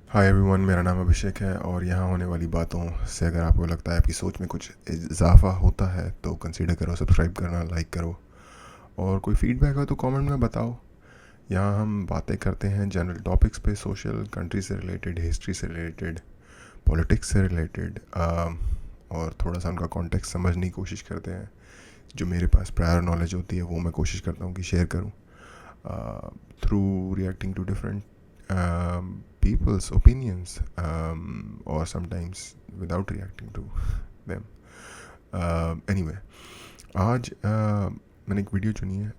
Hi everyone, मेरा नाम अभिषेक है और यहाँ होने वाली बातों से अगर आपको लगता है आपकी सोच में कुछ इजाफा होता है तो कंसीडर करो, सब्सक्राइब करना, लाइक करो। और कोई फीडबैक हो तो कमेंट में बताओ। यहाँ हम बातें करते हैं जनरल टॉपिक्स पे, सोशल, कंट्री से रिलेटेड, हिस्ट्री से रिलेटेड, पॉलिटिक्स से रिलेटेड, और थोड़ा सा उनका कॉन्टेक्स्ट समझने की कोशिश करते हैं। जो मेरे पास प्रायर नॉलेज होती है वो मैं कोशिश करता हूँ कि शेयर करूँ through reacting to different people's opinions, or sometimes without reacting to them. Anyway, आज मैंने एक वीडियो चुनी है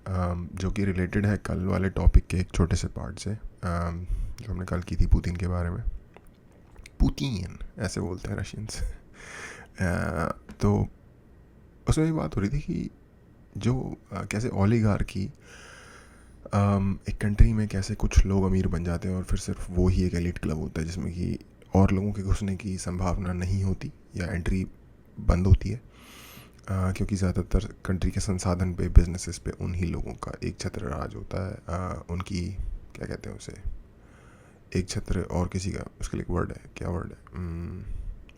जो कि रिलेटेड है कल वाले टॉपिक के एक छोटे से पार्ट से, जो हमने कल की थी पुतिन के बारे में। पुतिन ऐसे बोलते हैं रशियंस। तो उसमें ये बात हो रही थी कि जो कैसे ओलिगार्की एक कंट्री में कैसे कुछ लोग अमीर बन जाते हैं और फिर सिर्फ वो ही एक एलिट क्लब होता है जिसमें कि और लोगों के घुसने की संभावना नहीं होती या एंट्री बंद होती है, क्योंकि ज़्यादातर कंट्री के संसाधन पे, बिजनेसेस पे उन्हीं लोगों का एक छत्र राज होता है। उनकी क्या कहते हैं उसे, एक छत्र और किसी का, उसके लिए एक वर्ड है, क्या वर्ड है,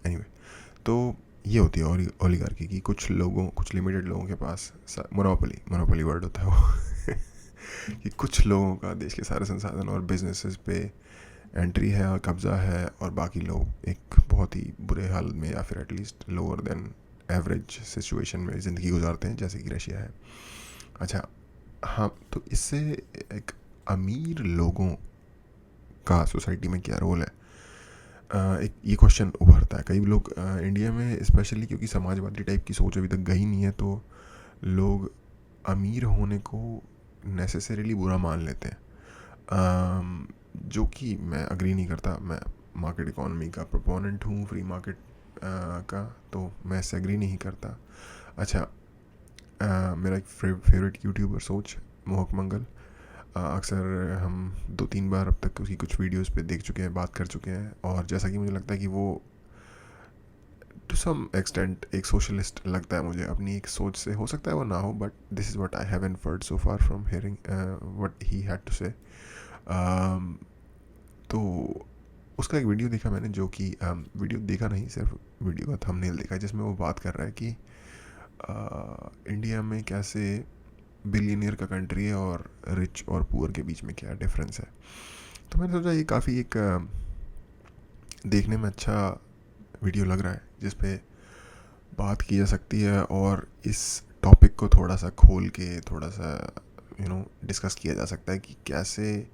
एनीवे। तो ये होती है ओलिगार्की की कुछ लोगों, कुछ लिमिटेड लोगों के पास मोनोपोली वर्ड होता है वो कि कुछ लोगों का देश के सारे संसाधन और बिजनेसेस पे एंट्री है और कब्ज़ा है, और बाकी लोग एक बहुत ही बुरे हाल में या फिर at least lower than average situation में ज़िंदगी गुजारते हैं, जैसे कि रशिया है। अच्छा, हाँ, तो इससे एक अमीर लोगों का सोसाइटी में क्या रोल है, एक ये क्वेश्चन उभरता है। कई लोग इंडिया में स्पेशली, क्योंकि समाजवादी टाइप की सोच अभी तक गई नहीं है, तो लोग अमीर होने को नेसेसरीली बुरा मान लेते हैं, जो कि मैं अग्री नहीं करता। मैं मार्केट इकोनॉमी का प्रोपोनेंट हूँ, फ्री मार्केट का, तो मैं इससे अग्री नहीं करता। अच्छा, मेरा एक फेवरेट यूट्यूबर सोच, मोहक मंगल, अक्सर हम 2-3 बार अब तक उसकी कुछ वीडियोस पे देख चुके हैं, बात कर चुके हैं, और जैसा कि मुझे लगता है कि वो टू सम एक्सटेंट एक सोशलिस्ट लगता है मुझे। अपनी एक सोच से, हो सकता है वो ना हो, but this is what I have inferred so far from hearing what he had to say. तो उसका एक वीडियो देखा मैंने, जो कि वीडियो देखा नहीं, सिर्फ वीडियो का थंबनेल देखा, जिसमें वो बात कर रहा है कि इंडिया में कैसे बिलियनियर का कंट्री है और रिच और पुअर के बीच में क्या डिफरेंस है। तो मैंने सोचा ये काफ़ी एक देखने में अच्छा वीडियो लग रहा है, जिस पे बात की जा सकती है और इस टॉपिक को थोड़ा सा खोल के थोड़ा सा डिस्कस किया जा सकता है कि कैसे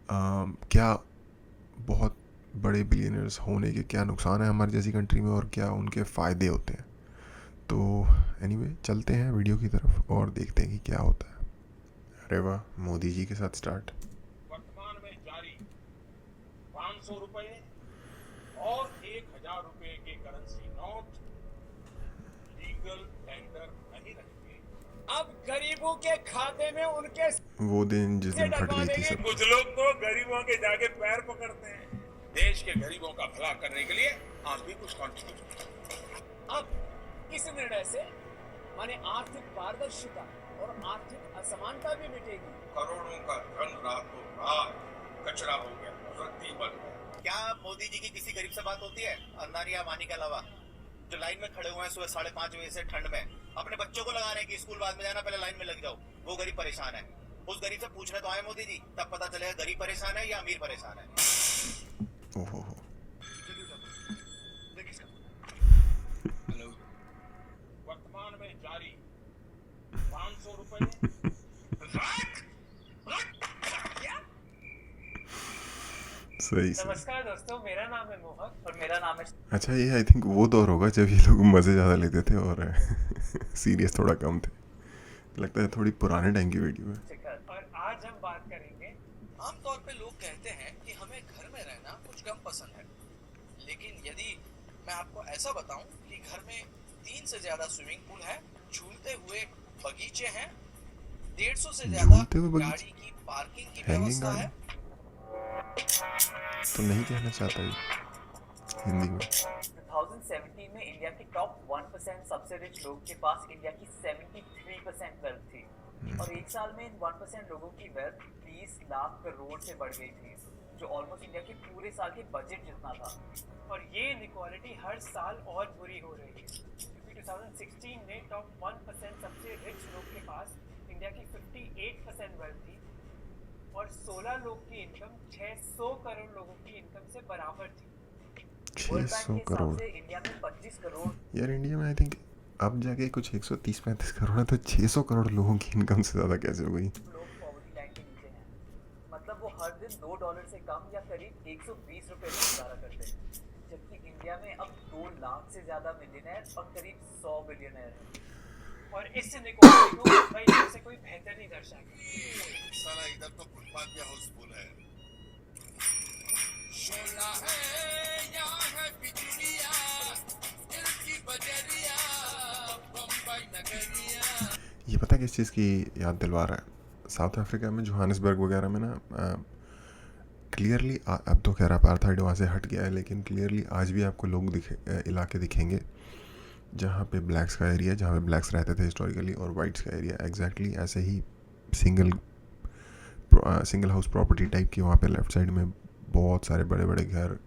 क्या बहुत बड़े बिलियनर्स होने के क्या नुकसान है हमारी जैसी कंट्री में और क्या उनके फ़ायदे होते हैं। तो एनीवे, चलते हैं वीडियो की तरफ और देखते हैं कि क्या होता है। अरे वाह, मोदी जी के साथ स्टार्ट। वर्तमान में जारी 500 रुपए और 1000 रुपए के करेंसी नोट लीगल टेंडर नहीं रहेंगे। अब गरीबों के खाते में उनके वो दिन जिस दिन फट डलवा गई थी देंगे। सब। कुछ लोग तो गरीबों के जाके पैर पकड़ते हैं। देश के गरीबों का भला करने के लिए आप भी कुछ कंट्रीब्यूट। अब इस निर्णय से माने आर्थिक पारदर्शिता और आर्थिक असमानता भी मिटेगी। करोड़ों का धन रातों रात कचरा हो गया, रद्दी बन गया। क्या मोदी जी की किसी गरीब से बात होती है, अंदानी या मानी के अलावा, जो लाइन में खड़े हुए हैं सुबह 5:30 बजे से ठंड में, अपने बच्चों को लगा रहे हैं कि स्कूल बाद में जाना, पहले लाइन में लग जाओ। वो गरीब परेशान है। उस गरीब से पूछने तो आए मोदी जी, तब पता चलेगा गरीब परेशान है या अमीर परेशान है। ओहो, हेलो, वर्तमान में जारी 500 रुपए सही सही। नमस्कार दोस्तों, मेरा नाम है मोहक और मेरा नाम है अच्छा, ये आई थिंक वो दौर होगा जब ये लोग मज़े ज़्यादा लेते थे और सीरियस थोड़ा कम थे। लगता है थोड़ी पुराने टाइम की वीडियो है। शिखर और आज हम बात करेंगे। आमतौर पे लोग कहते हैं कि हमें घर में रहना कुछ कम पसंद है, लेकिन यदि मैं आपको ऐसा बताऊं कि घर में 3 से ज्यादा स्विमिंग पूल है, झूलते हुए बगीचे हैं, 150 से ज्यादा झूलते हुए बगीचे, गाड़ी की पार्किंग की हैंगिंग व्यवस्था गाड़ी, है, तो नहीं कहना चाहता ये हिंदी में। 2017 में इंडिया के टॉप 1% सबसे रिच लोग के पास इंडिया की 73% वेल्थ थी और एक साल में इन 1% लोगों की वेल्थ 20 लाख करोड़ से बढ़ गई थी। जो ऑलमोस्ट इंडिया के पूरे साल के बजट जितना था। और ये इनइक्वालिटी हर साल और बुरी हो रही है, क्योंकि 2016 में टॉप 1% सबसे रिच लोग के पास इंडिया की 58% वेल्थ थी और 16 लोग की इनकम 600 करोड़ लोगों की इनकम से बराबर थी। वर्ल्ड बैंक 600 के हिसाब करोड़ से इंडिया में 25 करोड़ यार इंडिया में आई थिंक अब जाके कुछ 130-135 करोड़ है, तो 600 करोड़ लोगों की इनकम से ज़्यादा कैसे हो गई? लोग पॉवर्टी लाइन के नीचे हैं। मतलब वो हर दिन $2 से कम या करीब 120 रुपए में गुजारा करते हैं, जबकि इंडिया में अब 2 लाख से ज्यादा मिलियनेयर और करीब 100 बिलियनर हैं। और इस इनइक्वालिटी को मुंबई जैसे कोई बेहतर नहीं दर्शाता। साला इधर तो फुटपाथ भी हाउसफुल है। ये पता किस चीज़ की याद दिलवा रहा है? साउथ अफ्रीका में जोहानिसबर्ग वगैरह में ना क्लियरली, अब तो खैर अपार्थाइड वहाँ से हट गया है, लेकिन क्लियरली आज भी आपको लोग इलाके दिखेंगे जहाँ पे ब्लैक्स का एरिया, जहाँ पे ब्लैक्स रहते थे हिस्टोरिकली, और वाइट्स का एरिया एग्जैक्टली ऐसे ही सिंगल हाउस प्रॉपर्टी टाइप की। वहाँ पे लेफ़्ट साइड में बहुत सारे बड़े बड़े घर,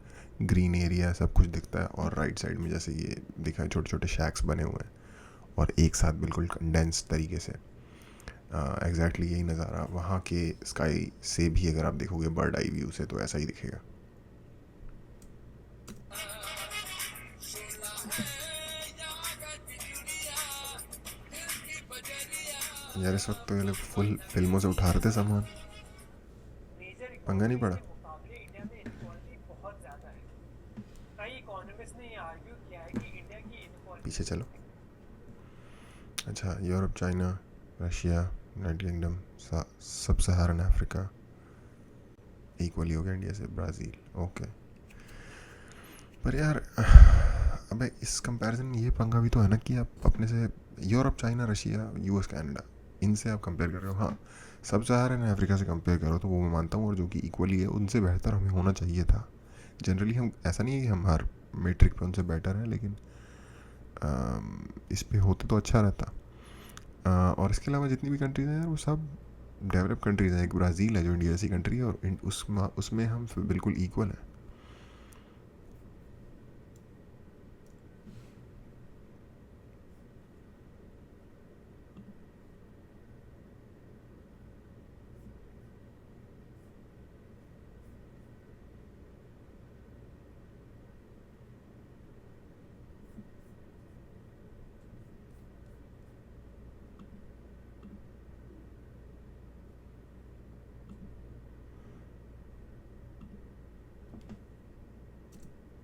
ग्रीन एरिया सब कुछ दिखता है, और राइट साइड में जैसे ये दिखा है छोटे छोटे शैक्स बने हुए हैं और एक साथ बिल्कुल कंडेंस तरीके से। एग्जैक्टली यही नज़ारा वहाँ के स्काई से भी अगर आप देखोगे बर्ड आई व्यू से तो ऐसा ही दिखेगा। यार इस वक्त तो ये लोग फुल फिल्मों से उठा रहे थे सामान, मेजर पंगा नहीं पड़ा। के मुकाबले इंडिया में इनइक्वालिटी बहुत ज़्यादा है। कई इकोनॉमिस्ट ने ये आर्ग्यू किया है कि इंडिया की इनइक्वालिटी पीछे चलो। अच्छा, Europe, China, Russia, United kingdom, सब सहारन अफ्रीका इक्वली हो गया इंडिया से, ब्राज़ील, ओके। पर यार अबे इस कंपैरिजन में ये पंगा भी तो है ना कि आप अपने से Europe, China, Russia, US, Canada, इनसे आप कंपेयर कर रहे हो। हाँ, सब सहारन अफ्रीका से कंपेयर करो तो वो मैं मानता हूँ, और जो कि इक्वली है उनसे बेहतर हमें होना चाहिए था। जनरली हम ऐसा नहीं है कि हम हर मेट्रिक पे उनसे बेटर हैं, लेकिन इस पे होते तो अच्छा रहता। और इसके अलावा जितनी भी कंट्रीज़ हैं यार वो सब डेवलप कंट्रीज़ हैं। एक ब्राज़ील है जो इंडिया जैसी कंट्री है, और उसमें हम बिल्कुल इक्वल हैं।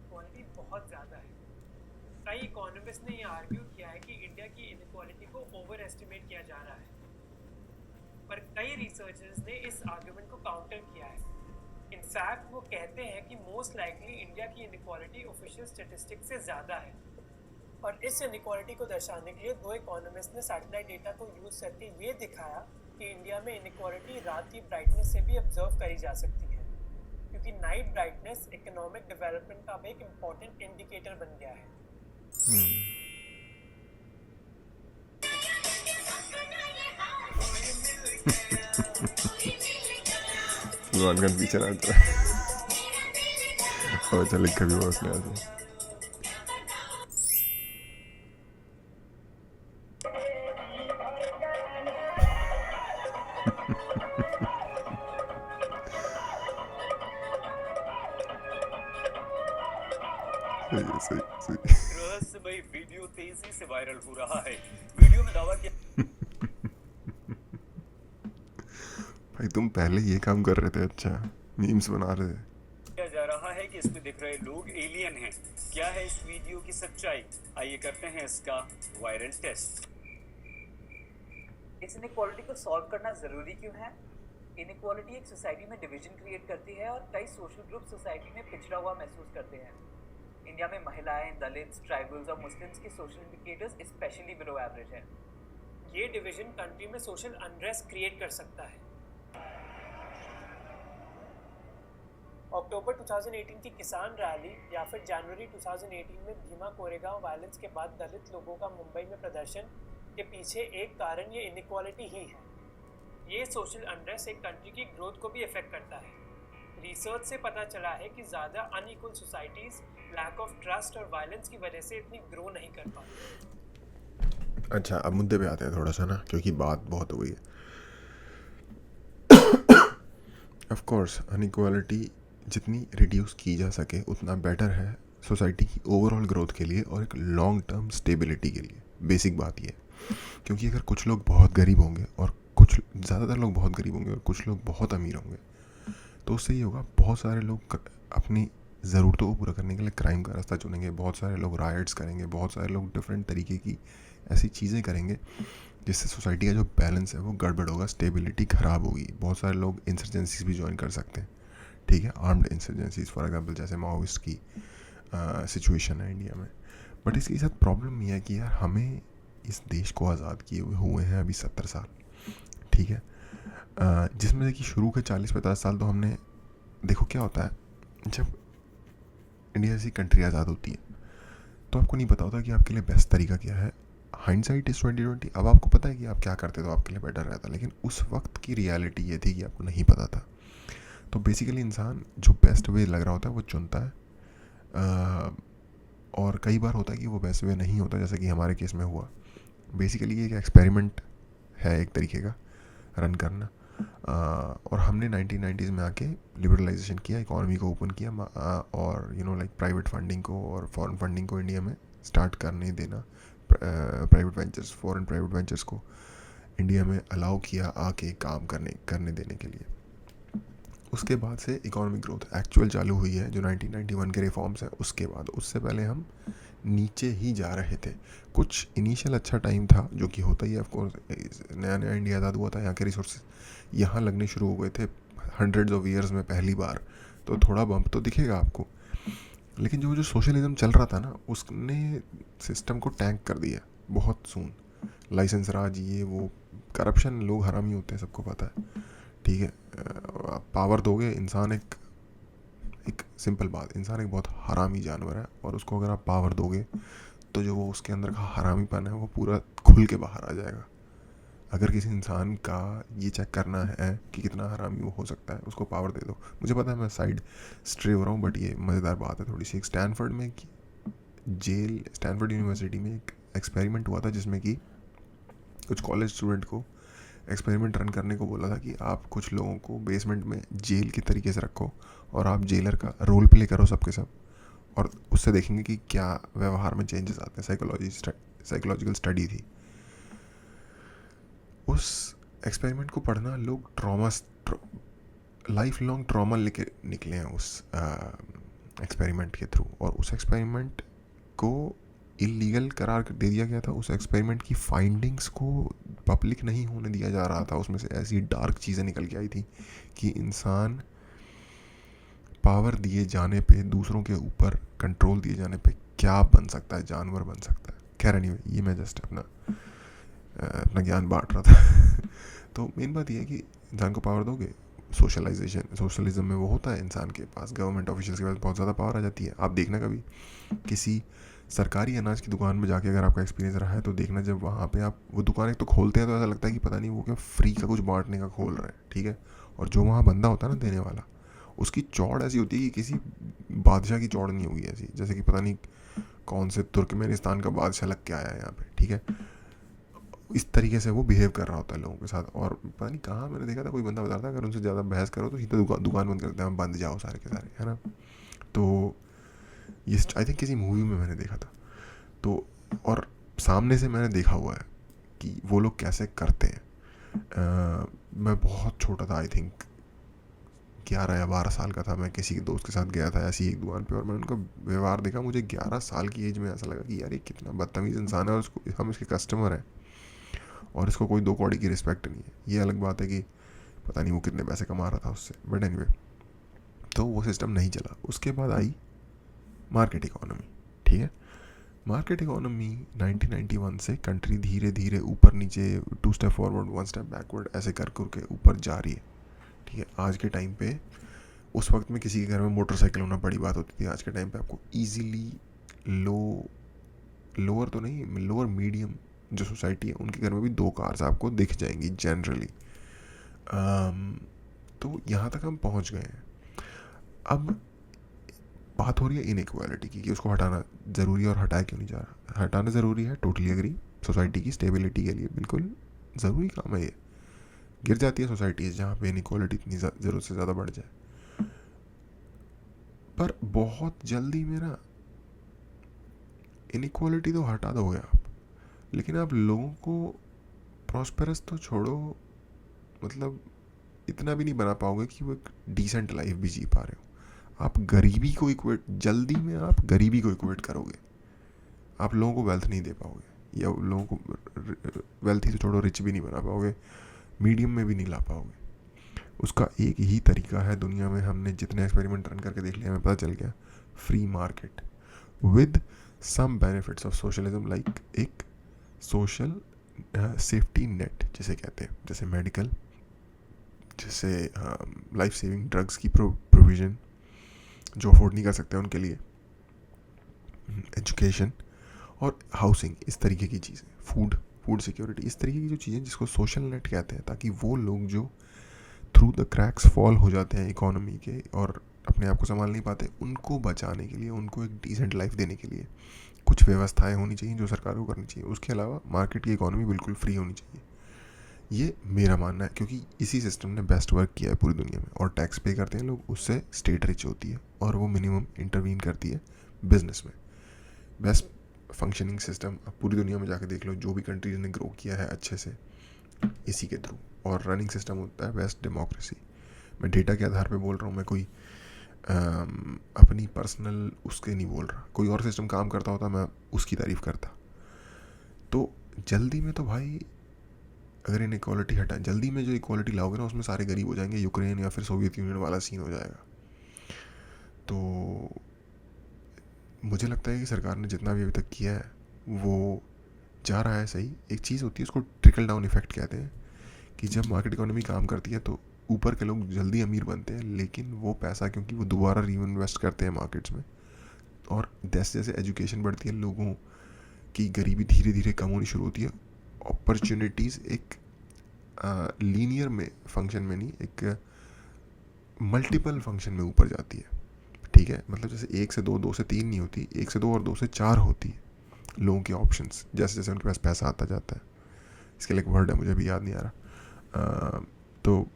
इनइक्वालिटी बहुत ज़्यादा है। कई इकोनॉमिस्ट ने ये आर्ग्यू किया है कि इंडिया की इनइक्वालिटी को ओवर एस्टिमेट किया जा रहा है, पर कई रिसर्चर्स ने इस आर्गुमेंट को काउंटर किया है। इनफैक्ट वो कहते हैं कि मोस्ट लाइकली इंडिया की इनइक्वालिटी ऑफिशियल स्टैटिस्टिक्स से ज़्यादा है। और इस इनइक्वालिटी को दर्शाने के लिए दो इकोनॉमिस्ट ने सैटेलाइट डेटा को यूज़ करके ये दिखाया कि इंडिया में इनइक्वालिटी रात की ब्राइटनेस से भी ऑब्जर्व करी जा सकती है, क्योंकि नाइट ब्राइटनेस इकोनॉमिक डेवलपमेंट का भी एक इम्पॉर्टेंट इंडिकेटर बन गया है। गन पीछे आता है और चल कभी वो उसने आते सही सही। रहस्यमयी वीडियो तेजी से वायरल हो रहा है। वीडियो में दावा किया भाई तुम पहले ये काम कर रहे थे, अच्छा मीम्स बना रहे थे। जा रहा है कि इसमें दिख रहे लोग एलियन हैं। क्या है इस वीडियो की सच्चाई? आइए करते हैं इसका वायरल टेस्ट। इस इनइक्वालिटी को सॉल्व करना ज़रूरी क्यों है? इनइक्वालिटी एक सोसाइटी में डिवीजन क्रिएट करती है और कई सोशल ग्रुप सोसाइटी में पिछड़ा हुआ महसूस करते हैं। इंडिया में महिलाएं, दलित्स, ट्राइबल्स और मुस्लिम्स के social indicators specially below average है। ये डिवीजन कंट्री में सोशल अनरेस्ट क्रिएट कर सकता है। अक्टूबर 2018 की किसान रैली या फिर जनवरी 2018 में भीमा कोरेगांव वायलेंस के बाद दलित लोगों का मुंबई में प्रदर्शन के पीछे एक कारण ये इनइक्वालिटी ही है। ये सोशल अनरेस्ट एक कंट्री की ग्रोथ को भी इफेक्ट करता है। रिसर्च से पता चला है कि ज़्यादा unequal societies lack of trust और वायलेंस की वजह से इतनी ग्रो नहीं कर पाती। अच्छा, अब मुद्दे पे आते हैं थोड़ा सा ना, क्योंकि बात बहुत हो गई है। ऑफ कोर्स अनइक्वालिटी जितनी रिड्यूस की जा सके उतना बेटर है सोसाइटी की ओवरऑल ग्रोथ के लिए और एक लॉन्ग टर्म स्टेबिलिटी के लिए। बेसिक बात ये है, क्योंकि अगर कुछ लोग बहुत गरीब होंगे और कुछ ज़्यादातर लोग बहुत गरीब होंगे और कुछ लोग बहुत अमीर होंगे, तो उससे ये होगा बहुत सारे लोग अपनी ज़रूरतों को पूरा करने के लिए क्राइम का रास्ता चुनेंगे, बहुत सारे लोग राइट्स करेंगे, बहुत सारे लोग डिफरेंट तरीके की ऐसी चीज़ें करेंगे जिससे सोसाइटी का जो बैलेंस है वो गड़बड़ होगा, स्टेबिलिटी ख़राब होगी। बहुत सारे लोग इंसर्जेंसीज भी ज्वाइन कर सकते हैं, ठीक है, आर्म्ड इंसर्जेंसीज फॉर एग्जांपल जैसे माओइस्ट की सिचुएशन है इंडिया में। बट इसके साथ प्रॉब्लम ये है कि यार हमें इस देश को आज़ाद किए हुए हैं अभी 70 साल, ठीक है, जिसमें से कि शुरू के 40-50 साल तो हमने, देखो क्या होता है जब इंडिया जैसी कंट्री आज़ाद होती है तो आपको नहीं पता होता कि आपके लिए बेस्ट तरीका क्या है। Hindsight is 20/20। अब आपको पता है कि आप क्या करते तो आपके लिए बेटर रहता, लेकिन उस वक्त की रियलिटी ये थी कि आपको नहीं पता था। तो बेसिकली इंसान जो बेस्ट वे लग रहा होता है वो चुनता है, और कई बार होता है कि वो बेस्ट वे नहीं होता, जैसे कि हमारे केस में हुआ। बेसिकली ये एक एक्सपेरिमेंट है एक तरीके का रन करना, और हमने 1990s में आके लिबरलाइजेशन किया, इकॉनमी को ओपन किया, और लाइक प्राइवेट फंडिंग को और फॉरेन फंडिंग को इंडिया में स्टार्ट करने देना, private ventures, foreign private ventures को इंडिया में अलाउ किया आके काम करने देने के लिए। उसके बाद से इकोनॉमिक ग्रोथ एक्चुअल चालू हुई है, जो 1991 के रिफॉर्म्स हैं उसके बाद। उससे पहले हम नीचे ही जा रहे थे। कुछ इनिशियल अच्छा टाइम था जो कि होता ही है, ऑफकोर्स नया नया इंडिया आज़ाद हुआ था, यहाँ के रिसोर्सेज यहाँ लगने शुरू हो गए थे हंड्रेड्स ऑफ ईयर्स में पहली बार, तो थोड़ा बम्प तो दिखेगा आपको। लेकिन जो सोशलिज्म चल रहा था ना, उसने सिस्टम को टैंक कर दिया बहुत सून। लाइसेंस राज, ये वो करप्शन, लोग हरामी होते हैं, सबको पता है, ठीक है। आप पावर दोगे, इंसान एक सिंपल बात, इंसान एक बहुत हरामी जानवर है, और उसको अगर आप पावर दोगे तो जो वो उसके अंदर का हरामीपन है वो पूरा खुल के बाहर आ जाएगा। अगर किसी इंसान का ये चेक करना है कि कितना हरामी वो हो सकता है, उसको पावर दे दो। मुझे पता है मैं साइड स्ट्रे हो रहा हूँ, बट ये मज़ेदार बात है थोड़ी सी। स्टैनफोर्ड यूनिवर्सिटी में एक एक्सपेरिमेंट हुआ था जिसमें कि कुछ कॉलेज स्टूडेंट को एक्सपेरिमेंट रन करने को बोला था कि आप कुछ लोगों को बेसमेंट में जेल के तरीके से रखो और आप जेलर का रोल प्ले करो सबके सब, और उससे देखेंगे कि क्या व्यवहार में चेंजेस आते हैं। साइकोलॉजिकल स्टडी थी। उस एक्सपेरिमेंट को पढ़ना, लोग लाइफ लॉन्ग ट्रॉमा लेके निकले हैं उस एक्सपेरिमेंट के थ्रू, और उस एक्सपेरिमेंट को इलीगल करार दे दिया गया था। उस एक्सपेरिमेंट की फाइंडिंग्स को पब्लिक नहीं होने दिया जा रहा था। उसमें से ऐसी डार्क चीज़ें निकल के आई थी कि इंसान पावर दिए जाने पे, दूसरों के ऊपर कंट्रोल दिए जाने पे क्या बन सकता है, जानवर बन सकता है। खैर एनीवे, ये मैं जस्ट अपना ज्ञान बांट रहा था। तो मेन बात ये है कि इंसान को पावर दोगे, सोशलिज्म में वो होता है, इंसान के पास, गवर्नमेंट ऑफिशियल्स के पास बहुत ज़्यादा पावर आ जाती है। आप देखना कभी किसी सरकारी अनाज की दुकान में जाके अगर आपका एक्सपीरियंस रहा है तो देखना, जब वहाँ पे आप वो दुकान एक तो खोलते हैं तो ऐसा लगता है कि पता नहीं वो क्या फ्री का कुछ बांटने का खोल रहे हैं, ठीक है। और जो वहाँ बंदा होता है ना देने वाला, उसकी चौड़ ऐसी होती है कि किसी बादशाह की चौड़ नहीं होगी ऐसी, जैसे कि पता नहीं कौन से तुर्कमेनिस्तान का बादशाह लग के आया है यहाँ पे, ठीक है। इस तरीके से वो बिहेव कर रहा होता है लोगों के साथ। और पता नहीं कहाँ मैंने देखा था, कोई बंदा बताता है अगर उनसे ज़्यादा बहस करो तो सीधा दुकान बंद करते हैं, बंद जाओ सारे के सारे, है ना। तो ये आई थिंक किसी मूवी में मैंने देखा था। तो और सामने से मैंने देखा हुआ है कि वो लोग कैसे करते हैं। मैं बहुत छोटा था, आई थिंक 11 या 12 साल का था। मैं किसी के दोस्त के साथ गया था ऐसी एक दुकान पे, और मैंने उनका व्यवहार देखा। मुझे 11 साल की एज में ऐसा लगा कि यार ये कितना बदतमीज़ इंसान है, और उसको हम इसके कस्टमर हैं और इसको कोई 2 कौड़ी की रिस्पेक्ट नहीं है। ये अलग बात है कि पता नहीं वो कितने पैसे कमा रहा था उससे, बट एनीवे, तो वो सिस्टम नहीं चला। उसके बाद आई मार्केट इकोनॉमी, ठीक है। मार्केट इकोनॉमी 1991 से कंट्री धीरे धीरे ऊपर नीचे, 2 स्टेप फॉरवर्ड 1 स्टेप बैकवर्ड ऐसे कर के ऊपर जा रही है, ठीक है। आज के टाइम पे, उस वक्त में किसी के घर में मोटरसाइकिल होना बड़ी बात होती थी। आज के टाइम पे आपको ईजीली लोअर मीडियम जो सोसाइटी है उनके घर में भी 2 कार्स आपको दिख जाएंगी जनरली। तो यहाँ तक हम पहुँच गए हैं। अब बात हो रही है इनइक्वालिटी की कि उसको हटाना ज़रूरी है और हटाया क्यों नहीं जा रहा। हटाना ज़रूरी है, टोटली एग्री। सोसाइटी की स्टेबिलिटी के लिए बिल्कुल ज़रूरी काम है ये। गिर जाती है सोसाइटीज़ जहाँ पे इनइक्वालिटी इतनी ज़रूरत से ज़्यादा बढ़ जाए। पर बहुत जल्दी में ना इनइक्वालिटी तो हटा दोगे आप, लेकिन आप लोगों को प्रॉस्पेरस तो छोड़ो, मतलब इतना भी नहीं बना पाओगे कि वो एक डिसेंट लाइफ भी जी पा रहे हो। आप गरीबी को इक्वेट, जल्दी में आप गरीबी को इक्वेट करोगे, आप लोगों को वेल्थ नहीं दे पाओगे, या लोगों को वेल्थ ही तो छोड़ो, रिच भी नहीं बना पाओगे, मीडियम में भी नहीं ला पाओगे। उसका एक ही तरीका है दुनिया में, हमने जितने एक्सपेरिमेंट रन करके देख लिया हमें पता चल गया, free market with some benefits of socialism, like एक सोशल सेफ्टी नेट जिसे कहते हैं, जैसे मेडिकल, जैसे लाइफ सेविंग ड्रग्स की प्रोविज़न जो अफोर्ड नहीं कर सकते उनके लिए, एजुकेशन और हाउसिंग, इस तरीके की चीज़ें, फूड सिक्योरिटी, इस तरीके की जो चीज़ें जिसको सोशल नेट कहते हैं, ताकि वो लोग जो थ्रू द क्रैक्स फॉल हो जाते हैं इकोनॉमी के और अपने आप को संभाल नहीं पाते, उनको बचाने के लिए, उनको एक डिसेंट लाइफ देने के लिए कुछ व्यवस्थाएं होनी चाहिए जो सरकार को करनी चाहिए। उसके अलावा मार्केट की इकोनॉमी बिल्कुल फ्री होनी चाहिए, ये मेरा मानना है, क्योंकि इसी सिस्टम ने बेस्ट वर्क किया है पूरी दुनिया में। और टैक्स पे करते हैं लोग, उससे स्टेट रिच होती है और वो मिनिमम इंटरवीन करती है बिजनेस में। बेस्ट फंक्शनिंग सिस्टम अब पूरी दुनिया में जाके देख लो, जो भी कंट्रीज ने ग्रो किया है अच्छे से, इसी के थ्रू। और रनिंग सिस्टम होता है बेस्ट डेमोक्रेसी। मैं डेटा के आधार पे बोल रहा हूँ, मैं कोई अपनी पर्सनल उसके नहीं बोल रहा। कोई और सिस्टम काम करता होता मैं उसकी तारीफ़ करता। तो जल्दी में तो भाई अगर इनइक्वालिटी हटाए, जल्दी में जो इक्वालिटी लाओगे ना उसमें सारे गरीब हो जाएंगे, यूक्रेन या फिर सोवियत यूनियन वाला सीन हो जाएगा। तो मुझे लगता है कि सरकार ने जितना भी अभी तक किया है वो जा रहा है सही। एक चीज़ होती है उसको ट्रिकल डाउन इफेक्ट कहते हैं, कि जब मार्केट इकोनॉमी काम करती है तो ऊपर के लोग जल्दी अमीर बनते हैं, लेकिन वो पैसा क्योंकि वो दोबारा री इन्वेस्ट करते हैं मार्केट्स में, और जैसे जैसे एजुकेशन बढ़ती है लोगों की गरीबी धीरे धीरे कम होनी शुरू होती है। अपॉर्चुनिटीज़ एक लीनियर में फंक्शन में नहीं, एक मल्टीपल फंक्शन में ऊपर जाती है। ठीक है, मतलब जैसे 1 से 2, 2 से 3 नहीं होती, 1 से 2 और 2 से 4 होती है लोगों की ऑप्शंस, जैसे जैसे उनके पास पैसा आता जाता है। इसके लिए एक वर्ड है, मुझे भी याद नहीं आ रहा। तो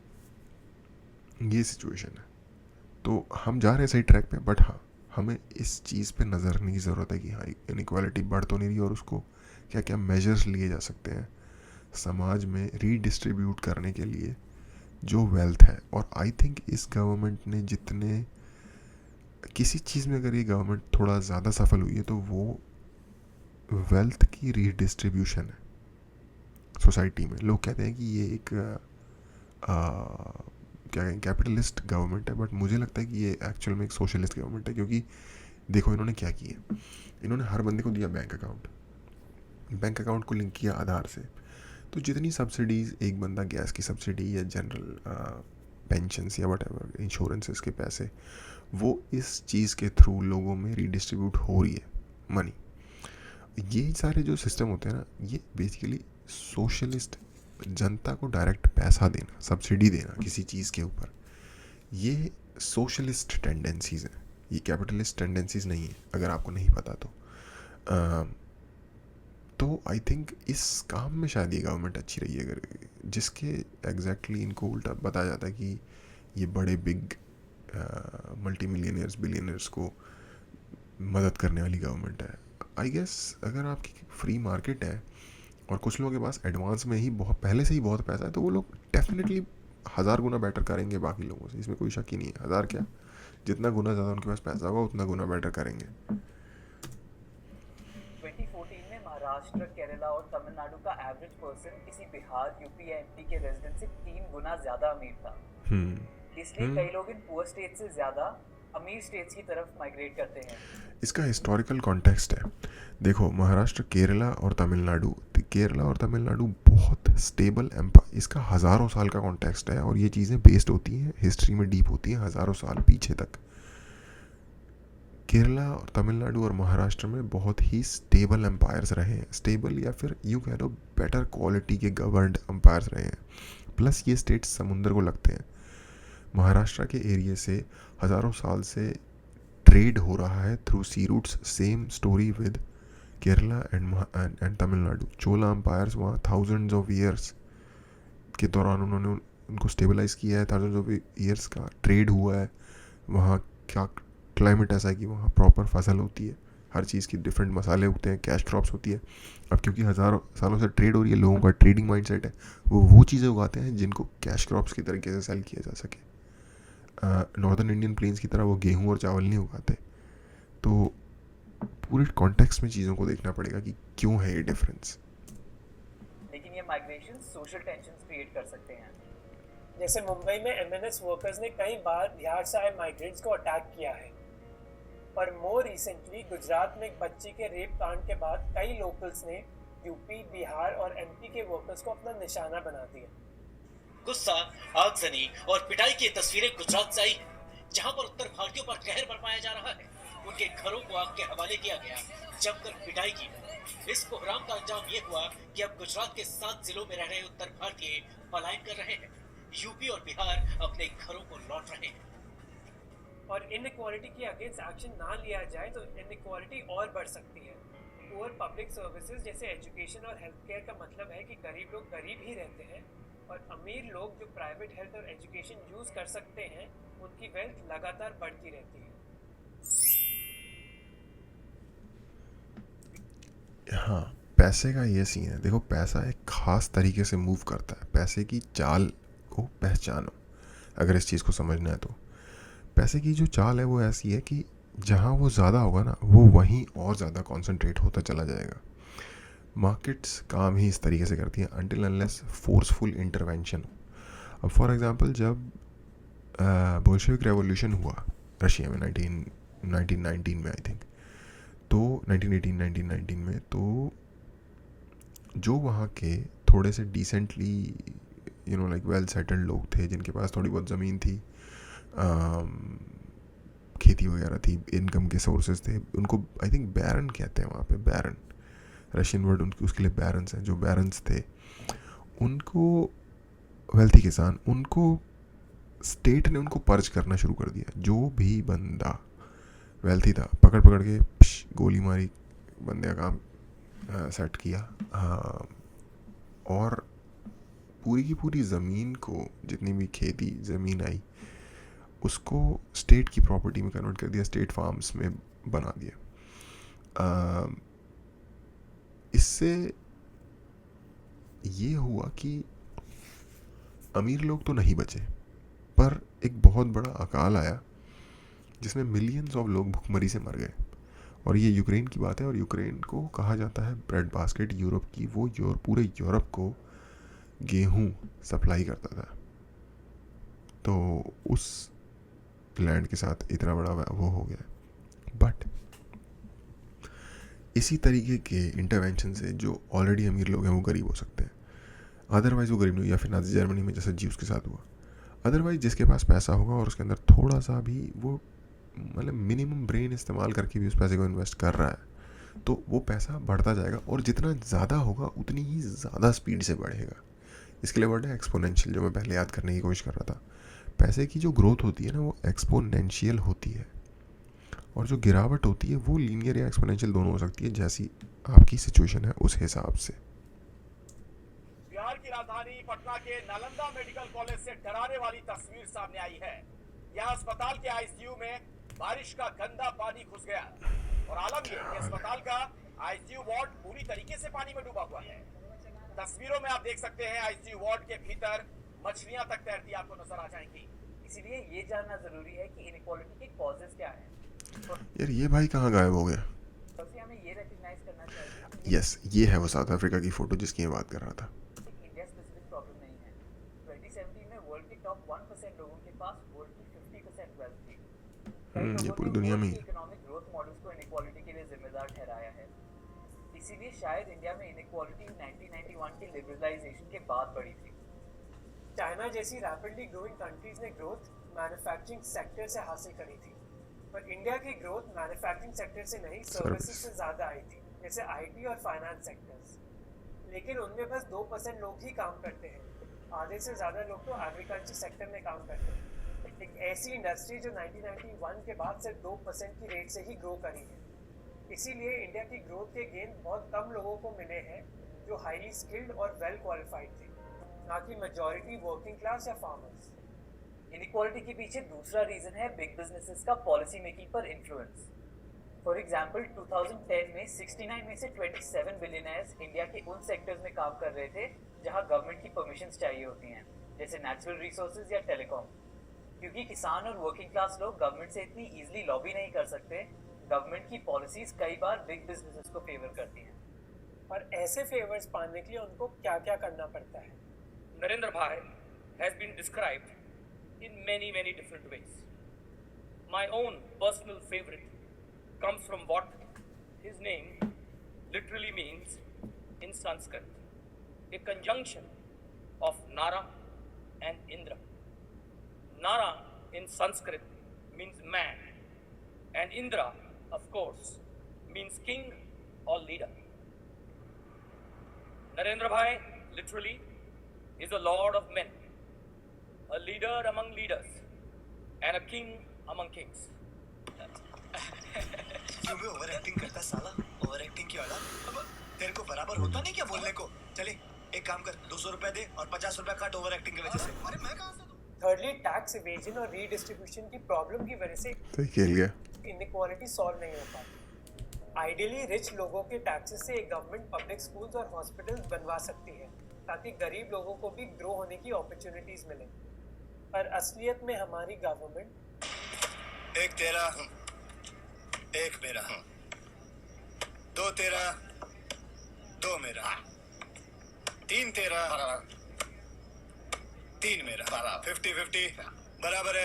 ये सिचुएशन है। तो हम जा रहे हैं सही ट्रैक पे, बट हाँ हमें इस चीज़ पे नज़र रखने की ज़रूरत है कि हाँ इनइक्वालिटी बढ़ तो नहीं रही, और उसको क्या क्या मेजर्स लिए जा सकते हैं समाज में रीडिस्ट्रीब्यूट करने के लिए जो वेल्थ है। और आई थिंक इस गवर्नमेंट ने जितने, किसी चीज़ में अगर ये गवर्नमेंट थोड़ा ज़्यादा सफल हुई है तो वो वेल्थ की रीडिस्ट्रीब्यूशन है सोसाइटी में। लोग कहते हैं कि ये एक क्या कहें, कैपिटलिस्ट गवर्नमेंट है, बट मुझे लगता है कि ये एक्चुअल में एक सोशलिस्ट गवर्नमेंट है। क्योंकि देखो इन्होंने क्या किया, इन्होंने हर बंदे को दिया बैंक अकाउंट को लिंक किया आधार से। तो जितनी सब्सिडीज़, एक बंदा गैस की सब्सिडी या जनरल पेंशन्स या वट इंश्योरेंसेस के पैसे, वो इस चीज़ के थ्रू लोगों में रीडिस्ट्रीब्यूट हो रही है मनी। ये सारे जो सिस्टम होते हैं ना, ये बेसिकली सोशलिस्ट, जनता को डायरेक्ट पैसा देना, सब्सिडी देना किसी चीज़ के ऊपर, ये सोशलिस्ट टेंडेंसीज़ हैं, ये कैपिटलिस्ट टेंडेंसीज़ नहीं है, अगर आपको नहीं पता तो आई थिंक इस काम में शायद ये गवर्नमेंट अच्छी रही है, अगर जिसके एग्जैक्टली इनको उल्टा बताया जाता है कि ये बड़े बिग मल्टी मिलियनियर्स बिलियनियर्स को मदद करने वाली गवर्नमेंट है। आई गेस अगर आपकी फ्री मार्केट है और कुछ लोगों के पास एडवांस में ही बहुत पहले से ही बहुत पैसा है, तो वो लोग डेफिनेटली 1000 गुना बेटर करेंगे बाकी लोगों से, इसमें कोई शक ही नहीं है। 1000 क्या, जितना गुना ज़्यादा उनके पास पैसा होगा उतना गुना बेटर करेंगे। 2014 में महाराष्ट्र, केरला और तमिलनाडु का एवरेज पर्सन किसी बिहार, यूपी या एमपी के रेजिडेंट से 3 गुना ज्यादा अमीर था। इसलिए कई लोग इन पुअर स्टेट से ज्यादा अमीर स्टेट्स की तरफ माइग्रेट करते हैं। इसका हिस्टोरिकल कॉन्टेक्स्ट है, देखो महाराष्ट्र, केरला और तमिलनाडु बहुत स्टेबल एम्पायर, इसका हज़ारों साल का कॉन्टेक्स्ट है, और ये चीज़ें बेस्ड होती हैं हिस्ट्री में, डीप होती हैं हज़ारों साल पीछे तक। केरला और तमिलनाडु और महाराष्ट्र में बहुत ही स्टेबल एम्पायर्स रहे हैं, स्टेबल या फिर यूँ कह लो बेटर क्वालिटी के गवर्नड एम्पायर्स रहे हैं। प्लस ये स्टेट्स समुंदर को लगते हैं, महाराष्ट्र के एरिया से हज़ारों साल से ट्रेड हो रहा है through sea routes. Same story with Kerala and Tamil Nadu. Chola umpires वहाँ थाउजेंड्स ऑफ ईयर्स के दौरान उन्होंने उनको स्टेबलाइज़ किया है. थाउजेंड्स ऑफ ईयर्स का ट्रेड हुआ है. वहाँ क्या क्लाइमेट ऐसा है कि वहाँ प्रॉपर फसल होती है, हर चीज़ की डिफरेंट मसाले उगते हैं, कैश क्रॉप्स होती है. अब क्योंकि हज़ारों सालों से ट्रेड हो रही है, लोगों का ट्रेडिंग माइंडसेट है, वो चीज़ें उगाते हैं जिनको कैश क्रॉप्स की तरीके से सेल किया जा सके. नॉर्दर्न इंडियन प्लेन्स की तरह वो गेहूँ और चावल नहीं उगाते. तो पूरे कॉन्टेक्स्ट में चीज़ों को देखना पड़ेगा कि क्यों है ये डिफरेंस. लेकिन ये माइग्रेशन सोशल टेंशन क्रिएट कर सकते हैं. जैसे मुंबई में एमएनएस वर्कर्स ने कई बार बिहार से आए माइग्रेंट्स को अटैक किया है, पर मोर रिसेंटली गुजरात में एक बच्ची के रेप कांड के बाद कई लोकल्स ने यूपी, बिहार और एमपी के वर्कर्स को अपना निशाना बना दिया. गुस्सा, आगजनी और पिटाई की तस्वीरें गुजरात से आई, जहां पर उत्तर भारतीयों पर कहर बरपाया जा रहा है. उनके घरों को आग के हवाले किया गया, जमकर पिटाई की. इस कोहराम का अंजाम ये हुआ कि अब गुजरात के 7 जिलों में रह रहे उत्तर भारतीय पलायन कर रहे हैं. यूपी और बिहार अपने घरों को लौट रहे हैं. और इनइक्वालिटी के अगेंस्ट एक्शन ना लिया जाए तो इनइक्वालिटी और बढ़ सकती है. पुअर पब्लिक सर्विसेज जैसे एजुकेशन और हेल्थ केयर का मतलब है कि गरीब लोग गरीब ही रहते हैं, और अमीर लोग जो प्राइवेट हेल्थ और एजुकेशन यूज कर सकते हैं, उनकी वेल्थ लगातार बढ़ती रहती है. हाँ, पैसे का ये सीन है. देखो, पैसा एक ख़ास तरीके से मूव करता है. पैसे की चाल को पहचानो अगर इस चीज़ को समझना है तो. पैसे की जो चाल है वो ऐसी है कि जहाँ वो ज़्यादा होगा ना, वो वहीं और ज़्यादा कॉन्सेंट्रेट होता चला जाएगा. मार्केट्स काम ही इस तरीके से करती हैं अनटिल अनलेस फोर्सफुल इंटरवेंशन. अब फॉर एग्जांपल जब बोल्शेविक रेवोल्यूशन हुआ रशिया में 1919 में आई थिंक, तो 1919 में, तो जो वहाँ के थोड़े से डिसेंटली लाइक वेल सेटल्ड लोग थे, जिनके पास थोड़ी बहुत ज़मीन थी, खेती वगैरह थी, इनकम के सोर्सेज थे, उनको आई थिंक बैरन कहते हैं वहाँ पे. बैरन रशियन वर्ड उनकी उसके लिए बैरन्स हैं. जो बैरन्स थे, उनको वेल्थी किसान, उनको स्टेट ने उनको पर्च करना शुरू कर दिया. जो भी बंदा वेल्थी था, पकड़ के गोली मारी, बंदे का काम सेट किया. और पूरी की पूरी ज़मीन को, जितनी भी खेती ज़मीन आई, उसको स्टेट की प्रॉपर्टी में कन्वर्ट कर दिया, स्टेट फार्म्स में बना दिया. इससे ये हुआ कि अमीर लोग तो नहीं बचे, पर एक बहुत बड़ा अकाल आया जिसमें मिलियंस ऑफ लोग भूखमरी से मर गए. और ये यूक्रेन की बात है, और यूक्रेन को कहा जाता है ब्रेड बास्केट यूरोप की. वो पूरे यूरोप को गेहूं सप्लाई करता था. तो उस लैंड के साथ इतना बड़ा वो हो गया. बट इसी तरीके के इंटरवेंशन से जो ऑलरेडी अमीर लोग हैं वो गरीब हो सकते हैं. अदरवाइज़ वो गरीब नहीं, या फिर नाज़ी जर्मनी में जैसे जीव्स के साथ हुआ. अदरवाइज़ जिसके पास पैसा होगा और उसके अंदर थोड़ा सा भी वो मतलब मिनिमम ब्रेन इस्तेमाल करके भी उस पैसे को इन्वेस्ट कर रहा है, तो वो पैसा बढ़ता जाएगा. और जितना ज़्यादा होगा उतनी ही ज़्यादा स्पीड से बढ़ेगा. इसके लिए वर्ड है एक्सपोनेंशियल, जो मैं पहले याद करने की कोशिश कर रहा था. पैसे की जो ग्रोथ होती है ना, वो एक्सपोनेंशियल होती है, और जो गिरावट होती है वो लीनियर या एक्सपोनेंशियल दोनों हो सकती है, जैसी आपकी सिचुएशन है उस हिसाब से. बिहार की राजधानी पटना के नालंदा मेडिकल कॉलेज से डराने वाली तस्वीर सामने आई है. यहाँ अस्पताल के आईसीयू में बारिश का गंदा पानी घुस गया, और आलम ये कि अस्पताल का आईसीयू वार्ड पूरी तरीके से पानी में डूबा हुआ है. तस्वीरों में आप देख सकते हैं आईसीयू वार्ड के भीतर मछलियां तक तैरती आपको नजर आ जाएंगी. इसीलिए ये जानना जरूरी है कि इनइक्वालिटी के कॉजेस क्या हैं. यार ये भाई कहाँ गायब हो गया? सबसे हमें ये रिकॉग्नाइज करना चाहिए यस, ये है वो साउथ अफ्रीका की फ़ोटो जिसकी मैं बात कर रहा था. इंडिया स्पेसिफिक प्रॉब्लम नहीं है. 2017 में वर्ल्ड के टॉप 1% लोगों के पास वर्ल्ड की 50% वेल्थ थी. ये पूरी दुनिया में ही. इकोनॉमिक ग्रोथ मॉडल्स को इनइक्वालिटी के लिए जिम्मेदार ठहराया है. इसीलिए शायद इंडिया में इनइक्वालिटी 1991 के लिबरलाइजेशन के बाद बढ़ी थी. चाइना जैसी रैपिडली ग्रोइंग कंट्रीज ने ग्रोथ मैन्युफैक्चरिंग सेक्टर से हासिल करी थी, पर इंडिया की ग्रोथ मैन्युफैक्चरिंग सेक्टर से नहीं, सर्विसेज से ज़्यादा आई थी, जैसे आईटी और फाइनेंस सेक्टर्स. लेकिन उनमें बस 2% लोग ही काम करते हैं. आधे से ज़्यादा लोग तो एग्रीकल्चर सेक्टर में काम करते हैं. एक ऐसी इंडस्ट्री जो 1991 के बाद सिर्फ 2% की रेट से ही ग्रो करी है। इसीलिए इंडिया की ग्रोथ के गेन बहुत कम लोगों को मिले हैं जो हाईली स्किल्ड और वेल क्वालिफाइड थे, ना कि मेजॉरिटी वर्किंग क्लास या फार्मर्स। इनइक्वालिटी के पीछे दूसरा रीजन है बिग बिजनेसेस का पॉलिसी मेकिंग पर इन्फ्लुएंस। फॉर एग्जांपल 2010 में 69 में से 27 बिलियनर्स इंडिया के उन सेक्टर्स में काम कर रहे थे जहां गवर्नमेंट की परमिशंस चाहिए होती हैं, जैसे नेचुरल रिसोर्सेज या टेलीकॉम। क्योंकि किसान और वर्किंग क्लास लोग गवर्नमेंट से इतनी इजीली लॉबी नहीं कर सकते, गवर्नमेंट की पॉलिसीज कई बार बिग बिजनेसेस को फेवर करती हैं। और ऐसे फेवर्स पाने के लिए उनको क्या क्या करना पड़ता है? Narendra Bhai has been described in many different ways. My own personal favorite comes from what his name literally means in Sanskrit, a conjunction of Nara and Indra. Nara in Sanskrit means man, and Indra, of course, means king or leader. Narendra Bhai literally is a lord of men, a leader among leaders, and a king among kings. क्यों भी over acting करता साला? Over acting की औलाद। अब तेरे को बराबर होता नहीं क्या बोलने को? चले एक काम कर, 200 रुपए दे और 50 रुपए काट ओवर एक्टिंग की वजह से। अरे मैं कहाँ से दूँ? थर्डली, टैक्स इवेजन और रीडिस्ट्रीब्यूशन की प्रॉब्लम की वजह से तो खेल गया। इनइक्वालिटी सॉल्व नहीं हो पाती। आइडियली रिच लोगों के टैक्सेस से गवर्नमेंट पब्लिक स्कूल्स और हॉस्पिटल्स बनवा सकती है ताकि गरीब लोगों को भी ग्रो होने की अपॉर्चुनिटीज मिले। पर असलियत में हमारी गवर्नमेंट एक तेरा, एक मेरा, दो तेरा, दो मेरा, तीन तेरा, तीन मेरा, 50-50 बराबर है।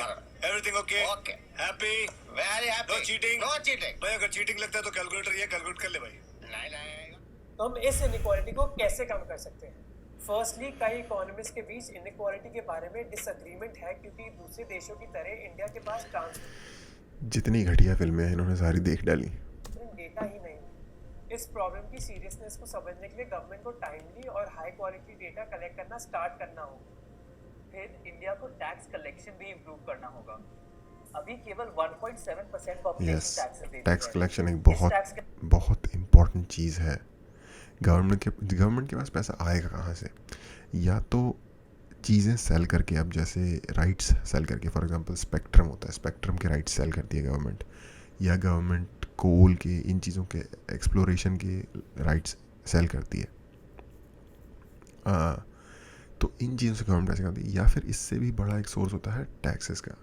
Everything okay? Okay. Happy? Very happy. No cheating? No cheating. भाई अगर चीटिंग लगता है तो कैलकुलेटर ये कैलकुलेट कर ले भाई। नहीं। तो हम इस इनइक्वालिटी को कैसे कम कर सकते हैं? फर्स्टली, कई इकोनॉमिस्ट के बीच इनइक्वालिटी के बारे में डिसएग्रीमेंट है क्योंकि दूसरे देशों की तरह इंडिया के पास जितनी घटिया फिल्में हैं इन्होंने सारी देख डाली। डेटा ही नहीं। इस प्रॉब्लम की सीरियसनेस को समझने के लिए गवर्नमेंट को टाइमली और हाई क्वालिटी डेटा कलेक्ट करना स्टार्ट करना होगा। फिर इंडिया को टैक्स कलेक्शन भी इम्प्रूव करना होगा। अभी केवल 1.7% पॉपुलेशन टैक्स देती है। टैक्स कलेक्शन एक बहुत इम्पोर्टेंट चीज़ है। गवर्नमेंट के पास पैसा आएगा कहाँ से? या तो चीज़ें सेल करके, अब जैसे राइट्स सेल करके, फॉर एग्जांपल स्पेक्ट्रम होता है, स्पेक्ट्रम के राइट्स सेल करती है गवर्नमेंट, या गवर्नमेंट कोल के, इन चीज़ों के एक्सप्लोरेशन के राइट्स सेल करती है। तो इन चीज़ों से गवर्नमेंट पैसे कमाती है। या फिर इससे भी बड़ा एक सोर्स होता है टैक्सेस का।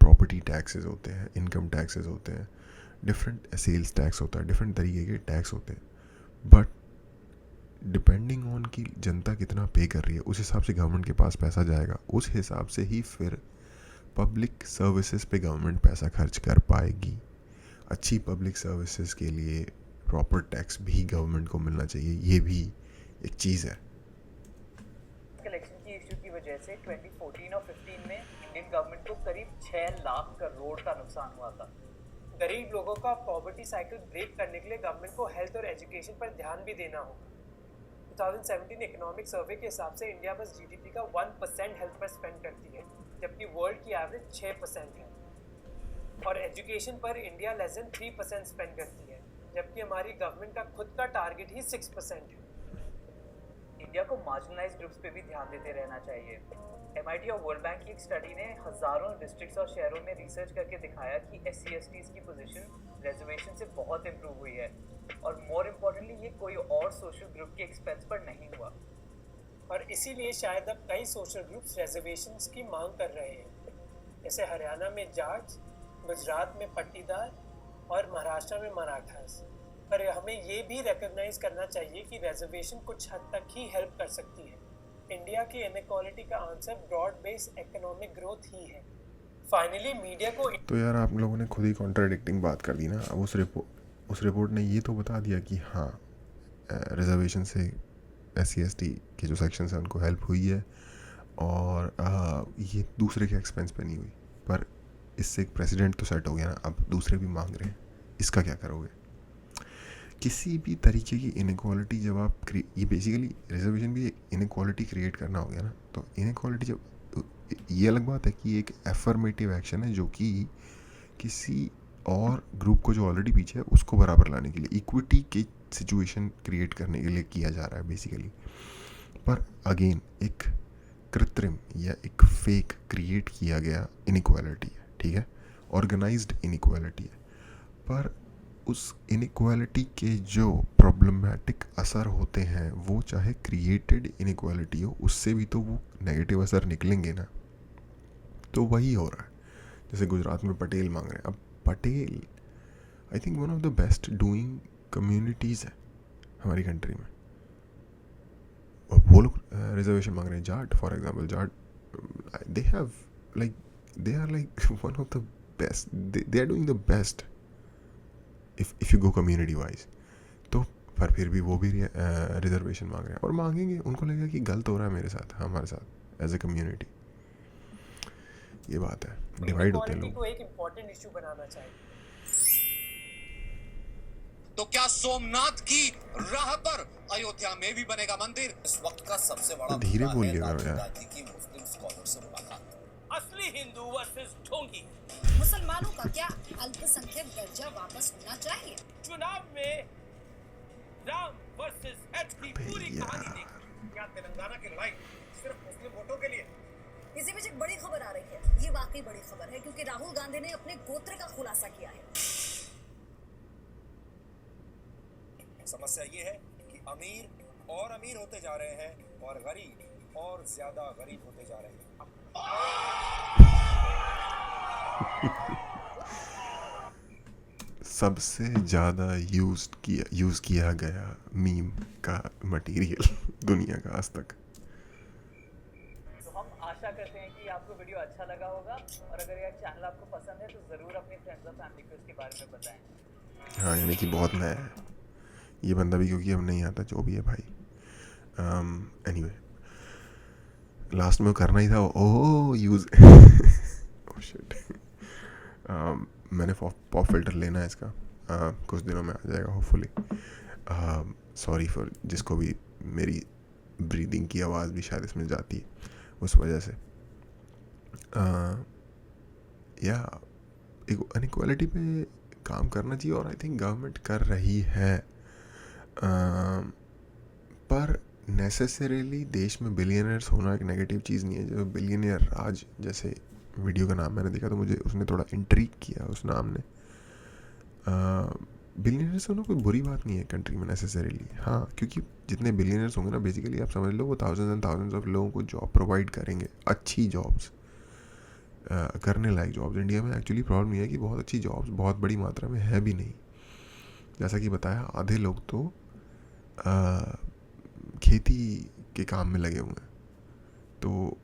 प्रॉपर्टी टैक्सेस होते हैं, इनकम टैक्सेस होते हैं, डिफरेंट सेल्स टैक्स होता है, डिफरेंट तरीके के टैक्स होते हैं। बट डिपेंडिंग ऑन कि जनता कितना पे कर रही है, उस हिसाब से गवर्नमेंट के पास पैसा जाएगा। उस हिसाब से ही फिर पब्लिक सर्विसेज पे गवर्नमेंट पैसा खर्च कर पाएगी। अच्छी पब्लिक सर्विसेज के लिए प्रॉपर टैक्स भी गवर्नमेंट को मिलना चाहिए, ये भी एक चीज़ है। कलेक्शन की इशू की वजह से 2014 और 15 में इंडियन गवर्नमेंट को करीब 6 लाख करोड़ का नुकसान हुआ था। गरीब लोगों का पॉवर्टी साइकिल ब्रेक करने के लिए गवर्नमेंट को हेल्थ और एजुकेशन पर ध्यान भी देना होगा। 2017 इकोनॉमिक सर्वे के हिसाब से इंडिया बस जीडीपी का 1% हेल्थ पर स्पेंड करती है, जबकि वर्ल्ड की एवरेज 6% है। और एजुकेशन पर इंडिया लेस देन 3% स्पेंड करती है, जबकि हमारी गवर्नमेंट का खुद का टारगेट ही 6% है। इंडिया को मार्जिनलाइज्ड ग्रुप्स पे भी ध्यान देते रहना चाहिए। MIT और वर्ल्ड बैंक की एक स्टडी ने हजारों डिस्ट्रिक्ट्स और शहरों में रिसर्च करके दिखाया कि SC/STs की पोजीशन रिजर्वेशन से बहुत इम्प्रूव हुई है, और मोर इम्पोर्टेंटली ये कोई और सोशल ग्रुप के एक्सपेंस पर नहीं हुआ। और इसीलिए शायद अब कई सोशल ग्रुप्स रिजर्वेशंस की मांग कर रहे हैं, जैसे हरियाणा में जाट्स, गुजरात में पट्टीदार और महाराष्ट्र में मराठास। पर हमें ये भी रिकॉग्नाइज करना चाहिए कि रिजर्वेशन कुछ हद तक ही हेल्प कर सकती है। इंडिया की इनइक्वालिटी का answer broad based economic growth ही है। फाइनली मीडिया को तो यार आप लोगों ने खुद ही कॉन्ट्राडिक्टिंग बात कर दी ना। अब उस रिपोर्ट ने ये तो बता दिया कि हाँ, रिजर्वेशन से SC/ST के जो सेक्शन हैं उनको हेल्प हुई है, और ये दूसरे के एक्सपेंस पे नहीं हुई। पर इससे एक प्रेसिडेंट तो सेट हो गया ना, अब दूसरे भी मांग रहे हैं, इसका क्या करोगे? किसी भी तरीके की इनइक्वालिटी जब आप ये बेसिकली रिजर्वेशन भी इनइक्वालिटी क्रिएट करना हो गया ना, तो इनइक्वालिटी जब ये अलग बात है कि एक एफर्मेटिव एक्शन है जो कि किसी और ग्रुप को जो ऑलरेडी पीछे है उसको बराबर लाने के लिए, इक्विटी की सिचुएशन क्रिएट करने के लिए किया जा रहा है बेसिकली। पर अगेन एक कृत्रिम या एक फेक क्रिएट किया गया इनइक्वालिटी है, ठीक है, ऑर्गेनाइज्ड इनइक्वालिटी है। पर उस इनइक्वालिटी के जो प्रॉब्लमेटिक असर होते हैं वो चाहे क्रिएटेड इनइक्वालिटी हो, उससे भी तो वो नेगेटिव असर निकलेंगे ना। तो वही हो रहा है। जैसे गुजरात में पटेल मांग रहे हैं। अब Patel I think one of the best doing communities है हमारी कंट्री में, और वो लोग रिजर्वेशन मांग रहे हैं। Jat for example, Jat they have like they are like one of the best, they are doing the best if you go community wise. तो पर फिर भी वो भी रिजर्वेशन मांग रहे हैं और मांगेंगे। उनको लगेगा कि गलत हो रहा है मेरे साथ, हमारे साथ एज ए कम्युनिटी। ये बात है, डिवाइड होते हैं इक्वालिटी लोग। को एक इम्पोर्टेंट इशू बनाना चाहिए। तो क्या सोमनाथ की राह पर अयोध्या में भी बनेगा मंदिर? इस वक्त का सबसे बड़ा धीरे मुद्दा बोलिए है करो राहुल यार। गांधी की मुस्लिम स्कॉलर से मुलाकात। असली हिंदू वर्सेस ढोंगी। मुसलमानों का क्या अल्पसंख्यक दर्जा वापस होना चाहिए? चुनाव में राम वर्सेस हेड की पूरी कहानी देखी। क्या तेलंगाना की लड़ाई सिर्फ मुस्लिम वोटों के लिए? इसी बीच एक बड़ी खबर आ रही है। ये वाकई बड़ी खबर है क्योंकि राहुल गांधी ने अपने गोत्र का खुलासा किया है। समस्या ये है कि अमीर और अमीर होते जा रहे हैं और गरीब और ज्यादा गरीब होते जा रहे हैं। सबसे ज़्यादा यूज़ किया गया मीम का मटेरियल दुनिया का आज तक। तो हम आशा करते हैं कि आपको वीडियो अच्छा लगा होगा, और अगर यह चैनल आपको पसंद है तो ज़रूर अपने फ्रेंड्स और फैमिली को इसके बारे में बताएं। हाँ, यानी कि बहुत नया है ये बंदा भी, क्योंकि अब नहीं आता, जो भी है भाई। एनीवे लास्ट में करना ही था। ओह यूज़ ओह शिट। मैंने पॉप फिल्टर लेना है इसका, कुछ दिनों में आ जाएगा होपफुली। सॉरी फॉर जिसको भी मेरी ब्रीदिंग की आवाज़ भी शायद इसमें जाती है उस वजह से। या इनइक्वालिटी पे काम करना चाहिए और आई थिंक गवर्नमेंट कर रही है। पर नेसेसरीली देश में बिलियनर्स होना एक नेगेटिव चीज़ नहीं है। जो बिलियनियर राज जैसे वीडियो का नाम मैंने देखा तो मुझे उसने थोड़ा इंट्रीग किया, उस नाम ने। बिलियनर्स होना कोई बुरी बात नहीं है कंट्री में नेसेसरीली। हाँ, क्योंकि जितने बिलियनर्स होंगे ना, बेसिकली आप समझ लो वो थाउजेंड्स एंड थाउजेंड्स ऑफ लोगों को जॉब प्रोवाइड करेंगे, अच्छी जॉब्स, करने लायक जॉब्स। इंडिया में एक्चुअली प्रॉब्लम ये है कि बहुत अच्छी जॉब्स बहुत बड़ी मात्रा में है भी नहीं। जैसा कि बताया, आधे लोग तो खेती के काम में लगे हुए हैं। तो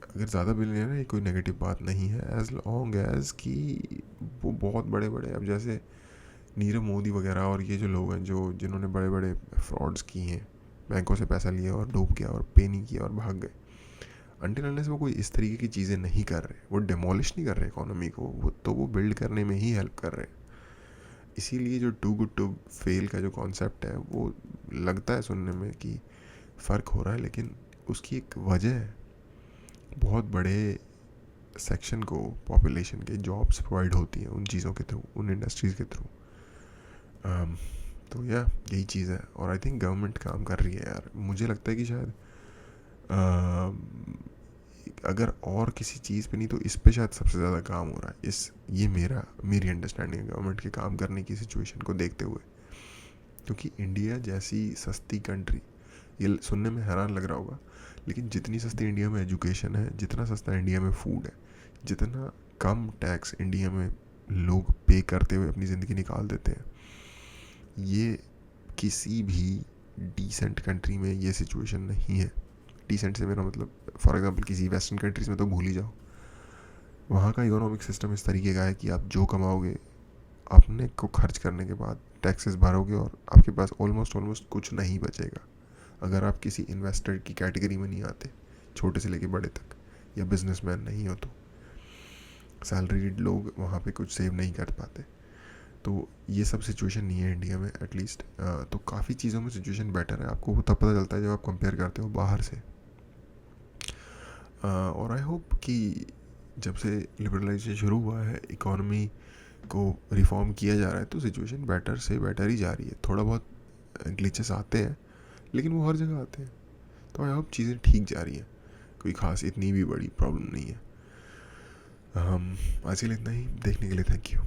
अगर ज़्यादा बिलियनर है, ये कोई नेगेटिव बात नहीं है, एज लॉन्ग एज कि वो बहुत बड़े बड़े, अब जैसे नीरव मोदी वगैरह और ये जो लोग हैं जो जिन्होंने बड़े बड़े फ्रॉड्स किए हैं, बैंकों से पैसा लिया और डूब गया और पे नहीं किया और भाग गए, अनटिल अनलेस वो कोई इस तरीके की चीज़ें नहीं कर रहे, वो डिमोलिश नहीं कर रहे इकोनॉमी को, वो बिल्ड करने में ही हेल्प कर रहे हैं। इसीलिए जो टू गुड टू फेल का जो कॉन्सेप्ट है वो लगता है सुनने में कि फ़र्क हो रहा है, लेकिन उसकी एक वजह है। बहुत बड़े सेक्शन को पॉपुलेशन के जॉब्स प्रोवाइड होती हैं उन चीज़ों के थ्रू, उन इंडस्ट्रीज़ के थ्रू। तो यही चीज़ है और आई थिंक गवर्नमेंट काम कर रही है यार। मुझे लगता है कि शायद अगर और किसी चीज़ पे नहीं तो इस पे शायद सबसे ज़्यादा काम हो रहा है। ये मेरी अंडरस्टैंडिंग है गवर्नमेंट के काम करने की सिचुएशन को देखते हुए, क्योंकि इंडिया जैसी सस्ती कंट्री, ये सुनने में हैरान लग रहा होगा, लेकिन जितनी सस्ती इंडिया में एजुकेशन है, जितना सस्ता इंडिया में फूड है, जितना कम टैक्स इंडिया में लोग पे करते हुए अपनी ज़िंदगी निकाल देते हैं, ये किसी भी डिसेंट कंट्री में ये सिचुएशन नहीं है। डिसेंट से मेरा मतलब फॉर एग्जांपल किसी वेस्टर्न कंट्रीज़ में तो भूल ही जाओ। वहाँ का इकोनॉमिक सिस्टम इस तरीके का है कि आप जो कमाओगे अपने को खर्च करने के बाद टैक्सेस भरोगे और आपके पास ऑलमोस्ट कुछ नहीं बचेगा अगर आप किसी इन्वेस्टर की कैटेगरी में नहीं आते, छोटे से लेके बड़े तक, या बिजनेसमैन नहीं हो तो। सैलरीड लोग वहाँ पे कुछ सेव नहीं कर पाते। तो ये सब सिचुएशन नहीं है इंडिया में एटलीस्ट। तो काफ़ी चीज़ों में सिचुएशन बेटर है। आपको वो तब पता चलता है जब आप कंपेयर करते हो बाहर से। और आई होप कि जब से लिबरलाइजेशन शुरू हुआ है, इकॉनमी को रिफॉर्म किया जा रहा है, तो सिचुएशन बेटर से बेटर ही जा रही है. थोड़ा बहुत ग्लिचेस आते हैं, लेकिन वो हर जगह आते हैं. तो आई होप चीज़ें ठीक जा रही हैं, कोई ख़ास इतनी भी बड़ी प्रॉब्लम नहीं है. आज के लिए इतना ही. देखने के लिए थैंक यू.